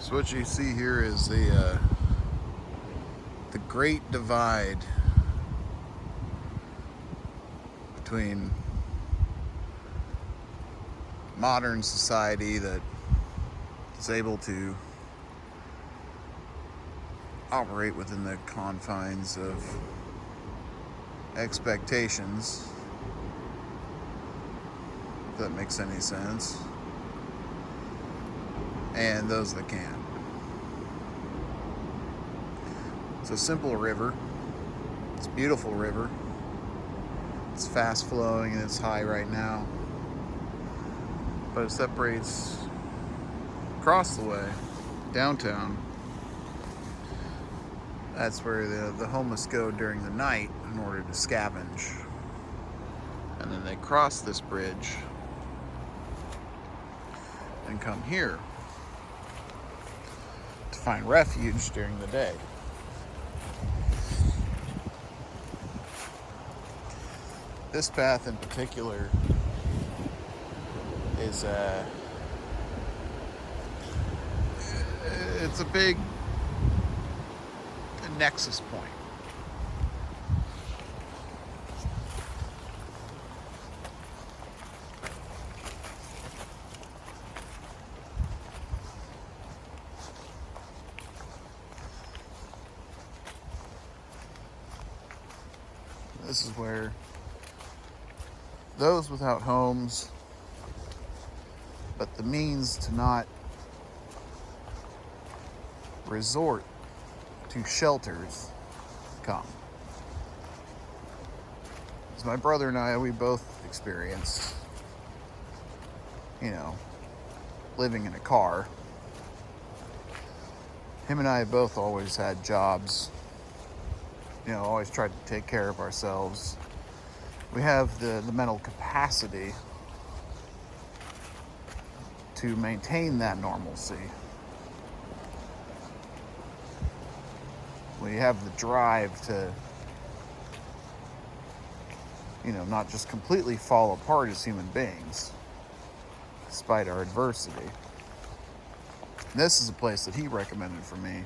So what you see here is the great divide between modern society that is able to operate within the confines of expectations, if that makes any sense, and those that can't. It's a simple river. It's a beautiful river. It's fast flowing and it's high right now. But it separates across the way, downtown. That's where the homeless go during the night in order to scavenge. And then they cross this bridge and come here to find refuge during the day. This path in particular is it's a big nexus point. This is where those without homes, but the means to not resort to shelters, come. As my brother and I, we both experienced, living in a car. Him and I both always had jobs, always tried to take care of ourselves. We have the mental capacity to maintain that normalcy. We have the drive to, not just completely fall apart as human beings, despite our adversity. This is a place that he recommended for me,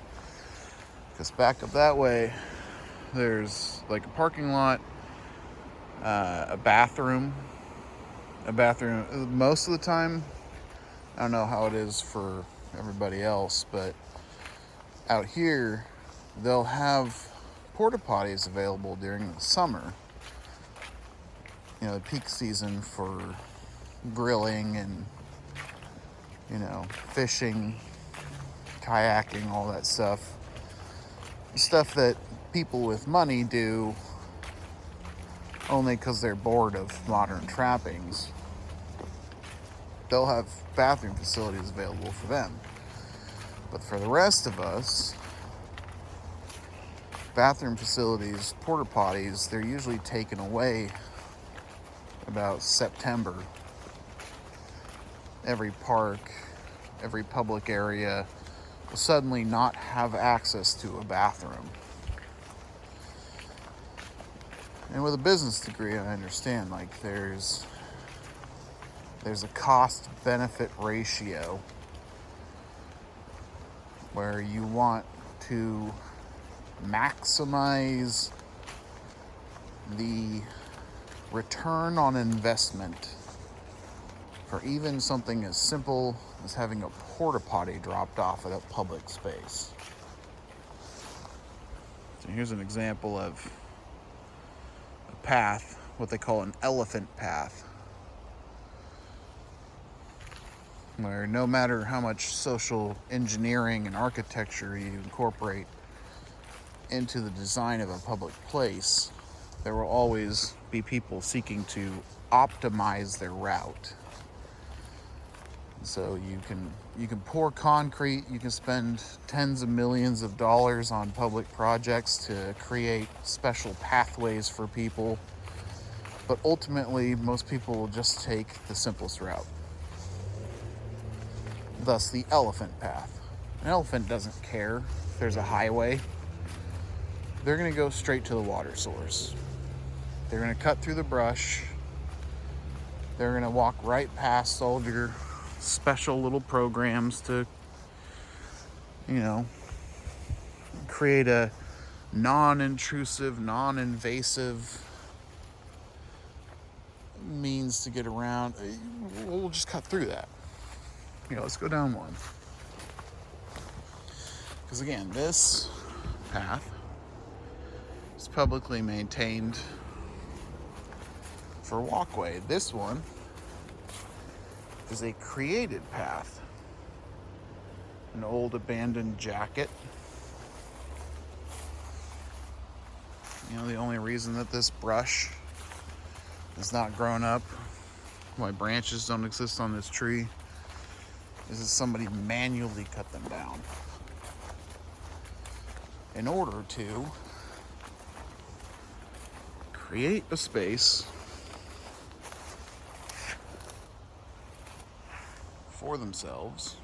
because back up that way, there's like a parking lot, a bathroom. Most of the time, I don't know how it is for everybody else, but out here, they'll have porta potties available during the summer. The peak season for grilling and, fishing, kayaking, all that stuff. Stuff that people with money do only because they're bored of modern trappings. They'll have bathroom facilities available for them. But for the rest of us, bathroom facilities, porta potties, they're usually taken away about September. Every park, every public area will suddenly not have access to a bathroom. And with a business degree, I understand, there's a cost-benefit ratio where you want to maximize the return on investment for even something as simple as having a porta potty dropped off at a public space. So here's an example of a path, what they call an elephant path, where no matter how much social engineering and architecture you incorporate into the design of a public place, there will always be people seeking to optimize their route. So you can pour concrete, you can spend tens of millions of dollars on public projects to create special pathways for people, but ultimately most people will just take the simplest route. Thus the elephant path. An elephant doesn't care if there's a highway. They're going to go straight to the water source. They're going to cut through the brush. They're going to walk right past all of your special little programs to you know, create a non-intrusive, non-invasive means to get around. We'll just cut through that. Let's go down one. Because again, this path is publicly maintained for walkway. This one is a created path. An old abandoned jacket. The only reason that this brush is not grown up, why branches don't exist on this tree, is that somebody manually cut them down in order to create a space for themselves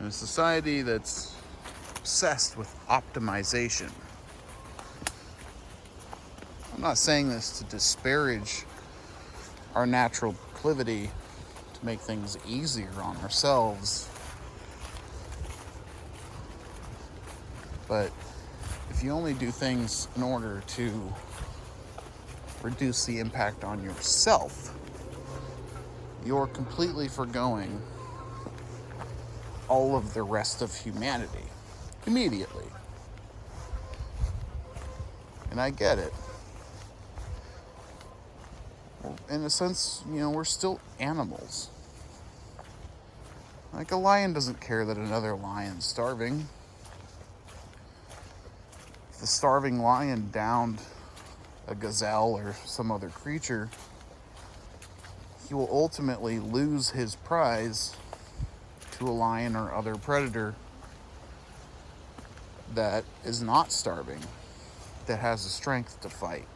in a society that's obsessed with optimization. I'm not saying this to disparage our natural proclivity to make things easier on ourselves, but if you only do things in order to reduce the impact on yourself, you're completely forgoing all of the rest of humanity immediately. And I get it. In a sense, we're still animals. Like a lion doesn't care that another lion's starving. If the starving lion downed a gazelle or some other creature, he will ultimately lose his prize to a lion or other predator that is not starving, that has the strength to fight,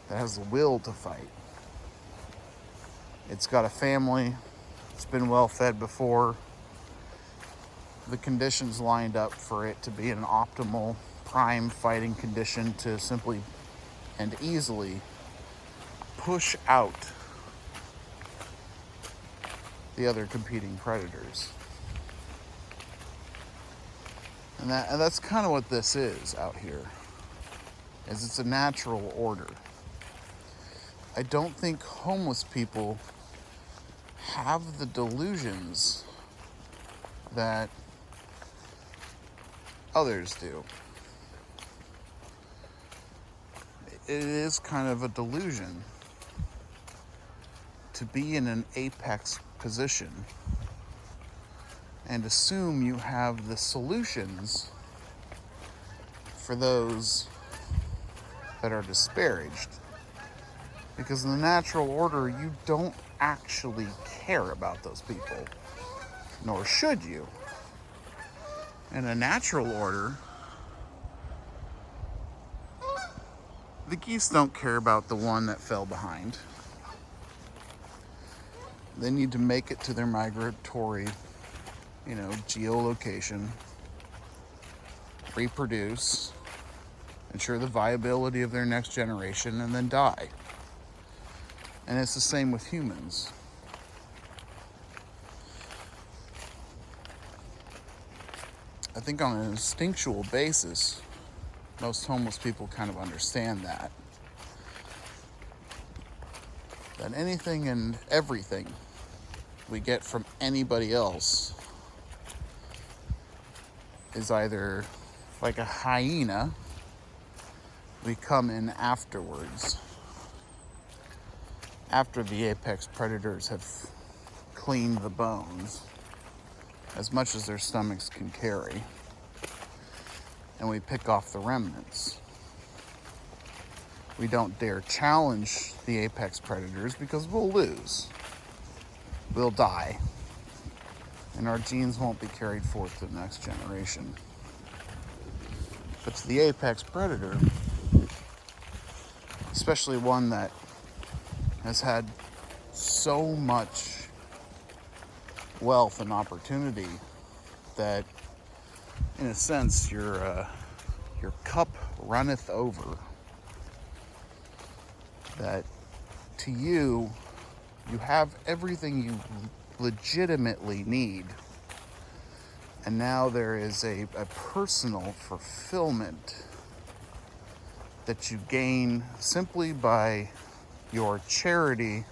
that has the will to fight. It's got a family, it's been well fed before, the conditions lined up for it to be an optimal prime fighting condition to simply and easily push out the other competing predators. And that's kind of what this is out here, is it's a natural order. I don't think homeless people have the delusions that others do. It is kind of a delusion to be in an apex position and assume you have the solutions for those that are disparaged. Because in the natural order, you don't actually care about those people, nor should you. In a natural order, the geese don't care about the one that fell behind. They need to make it to their migratory, geolocation, reproduce, ensure the viability of their next generation, and then die. And it's the same with humans. I think on an instinctual basis, most homeless people kind of understand that. That anything and everything we get from anybody else is either like a hyena, we come in afterwards, after the apex predators have cleaned the bones, as much as their stomachs can carry, and we pick off the remnants. We don't dare challenge the apex predators because we'll lose. We'll die. And our genes won't be carried forth to the next generation. But to the apex predator, especially one that has had so much wealth and opportunity that, in a sense, your cup runneth over, that to you, You have everything you legitimately need. And now there is a personal fulfillment that you gain simply by your charity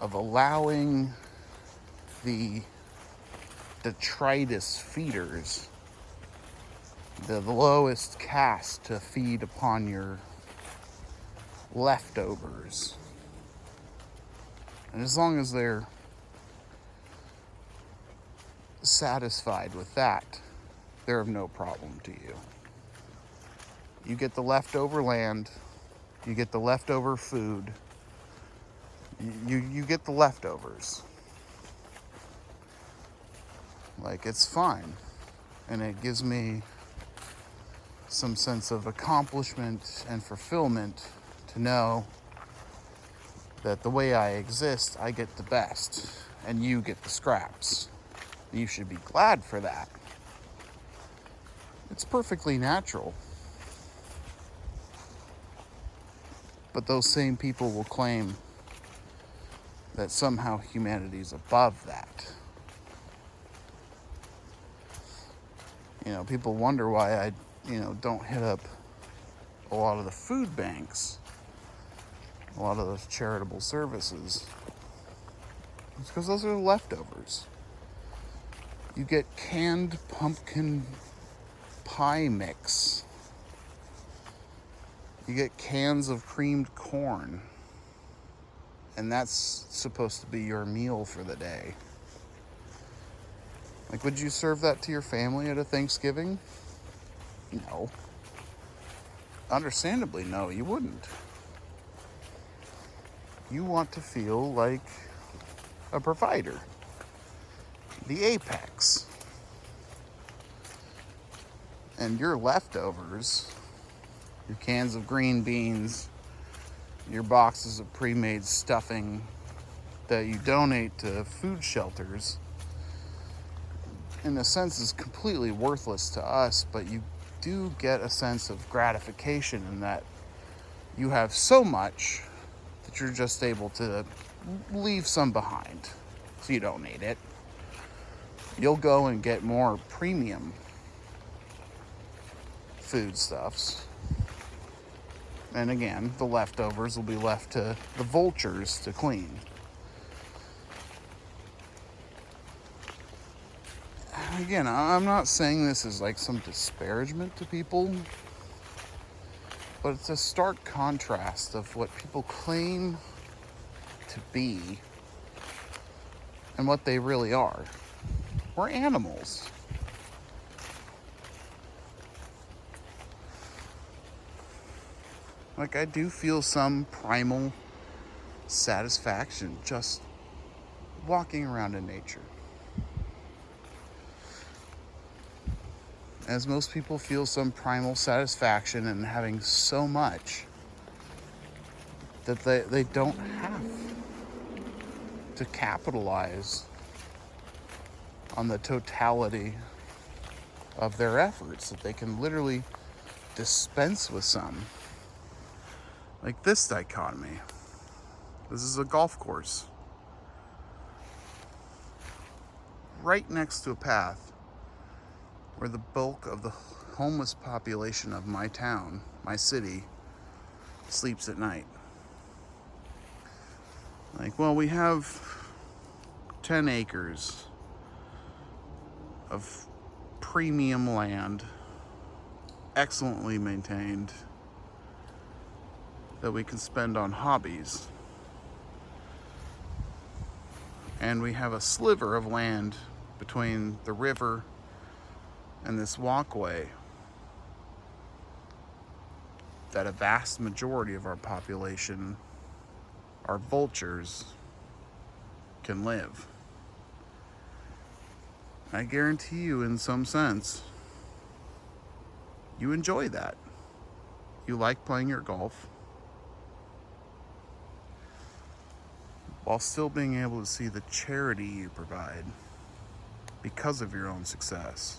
of allowing the detritus feeders, the lowest caste, to feed upon your leftovers. And as long as they're satisfied with that, they're of no problem to you. You get the leftover land, you get the leftover food, you get the leftovers. Like, it's fine. And it gives me some sense of accomplishment and fulfillment to know that the way I exist, I get the best, and you get the scraps. You should be glad for that. It's perfectly natural. But those same people will claim that somehow humanity's above that. People wonder why I, don't hit up a lot of the food banks, a lot of those charitable services. It's because those are the leftovers. You get canned pumpkin pie mix. You get cans of creamed corn. And that's supposed to be your meal for the day. Like, would you serve that to your family at a Thanksgiving? No. Understandably, no, you wouldn't. You want to feel like a provider. The apex. And your leftovers, your cans of green beans, your boxes of pre-made stuffing that you donate to food shelters, in a sense, is completely worthless to us, but you do get a sense of gratification in that you have so much that you're just able to leave some behind, so you don't need it. You'll go and get more premium foodstuffs. And again, the leftovers will be left to the vultures to clean. Again, I'm not saying this is like some disparagement to people, but it's a stark contrast of what people claim to be and what they really are. We're animals. Like, I do feel some primal satisfaction just walking around in nature. As most people feel some primal satisfaction in having so much that they don't have to capitalize on the totality of their efforts, that they can literally dispense with some. Like this dichotomy. This is a golf course right next to a path where the bulk of the homeless population of my town, my city, sleeps at night. Like, well, we have 10 acres of premium land, excellently maintained, that we can spend on hobbies. And we have a sliver of land between the river and this walkway that a vast majority of our population, our vultures, can live. I guarantee you, in some sense, you enjoy that. You like playing your golf while still being able to see the charity you provide because of your own success.